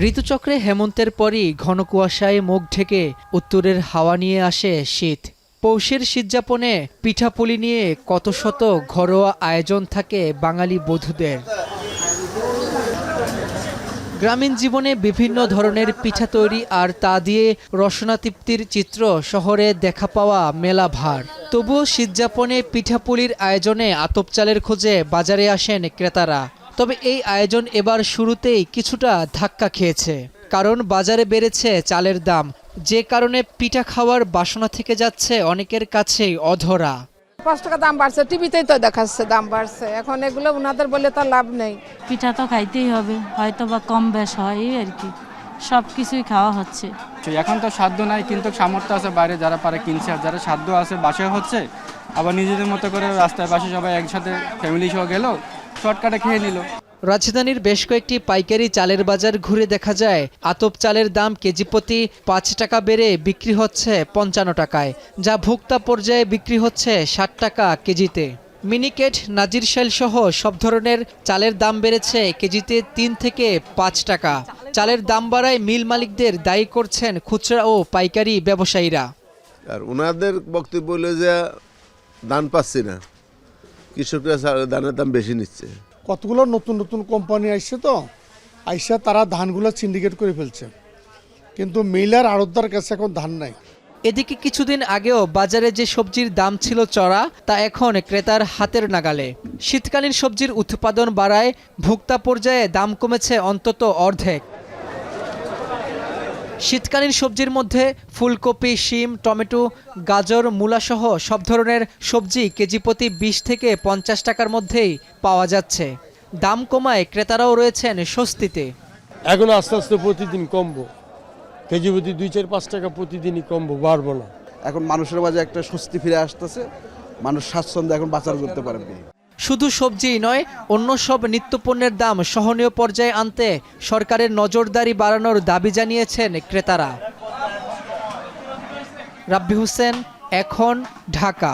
ঋতুচক্রে হেমন্তের পরই ঘন কুয়াশায় মুখ ঢেকে উত্তরের হাওয়া নিয়ে আসে শীত। পৌষের শীতযাপনে পিঠাপুলি নিয়ে কত শত ঘরোয়া আয়োজন থাকে বাঙালি বধূদের। গ্রামীণ জীবনে বিভিন্ন ধরনের পিঠা তৈরি আর তা দিয়ে রসনা তৃপ্তির চিত্র শহরে দেখা পাওয়া মেলা ভার। তবুও শীতযাপনে পিঠাপুলির আয়োজনে আতপ চালের খোঁজে বাজারে আসেন ক্রেতারা। তবে এই আয়োজন এবার শুরুতেই কিছুটা ধাক্কা খেয়েছে, কারণ বাজারে বেড়েছে চালের দাম, যে কারণে পিঠা খাওয়ার বাসনা থেকে যাচ্ছে অনেকের কাছেই অধরা। 5 টাকা দাম বাড়ছে, টিভিতেই তো দেখাচ্ছে দাম বাড়ছে। এখন এগুলো ওনাদের বলে তো লাভ নেই। পিঠা তো খাইতেই হবে, হয়তো বা কম বেশ হয় আর কি, সব কিছুই খাওয়া হচ্ছে। এখন তো সাধ্য নাই, কিন্তু সামর্থ্য আছে, বাইরে যারা পারে কিনছে, আর যারা সাধ্য আছে বাসায় হচ্ছে, আবার নিজেদের মতো করে রাস্তায় বাসে সবাই একসাথে ফ্যামিলি সহ গেল, শর্টকাটে খেয়ে নিল। রাজধানীর বেশ কয়েকটি পাইকারি চালের বাজার ঘুরে দেখা যায় আতপ চালের দাম কেজি প্রতি 5 টাকা বেড়ে বিক্রি হচ্ছে 55 টাকায়, যা ভোক্তা পর্যায়ে বিক্রি হচ্ছে 60 টাকা কেজিতে। মিনিকেট, নাজিরশাইল সহ সব ধরনের চালের দাম বেড়েছে কেজিতে 3 থেকে 5 টাকা। চালের দাম বাড়ায় মিল মালিকদের দায়ী করছেন খুচরা ও পাইকারি ব্যবসায়ীরা। আর ওনাদের বক্তব্য হলো যে দান পাচ্ছি না, কৃষকরা ধানের দাম বেশি নিচ্ছে। কতগুলো নতুন নতুন কোম্পানি আসছে, তো আইসা তারা ধানগুলো সিন্ডিকেট করে ফেলছে, কিন্তু মিলার আড়তদার কাছে এখন ধান নাই। এদিকে কিছুদিন আগেও বাজারে যে সবজির দাম ছিল চড়া, তা এখন ক্রেতার হাতের নাগালে। শীতকালীন সবজির উৎপাদন বাড়ায় ভোক্তা পর্যায়ে দাম কমেছে অন্তত অর্ধেক। শীতকালীন সবজির মধ্যে ফুলকপি, শিম, টমেটো, গাজর, মূলাসহ সব ধরনের সবজি কেজি প্রতি 20 থেকে 50 টাকার মধ্যেই পাওয়া যাচ্ছে। দাম কমায় ক্রেতারাও রয়েছেন স্বস্তিতে। এখন আস্তে আস্তে প্রতিদিন কমবো, কেজি প্রতি 2-4-5 টাকা প্রতিদিনই কমবো, বাড়বো না। এখন মানুষের মাঝে একটা স্বস্তি ফিরে আসতেছে, মানুষ স্বাচ্ছন্দ্যে এখন বাজার করতে পারবে। শুধু সবজিই নয়, অন্য সব নিত্যপণ্যের দাম সহনীয় পর্যায়ে আনতে সরকারের নজরদারি বাড়ানোর দাবি জানিয়েছেন ক্রেতারা। রাব্বি হোসেন, এখন, ঢাকা।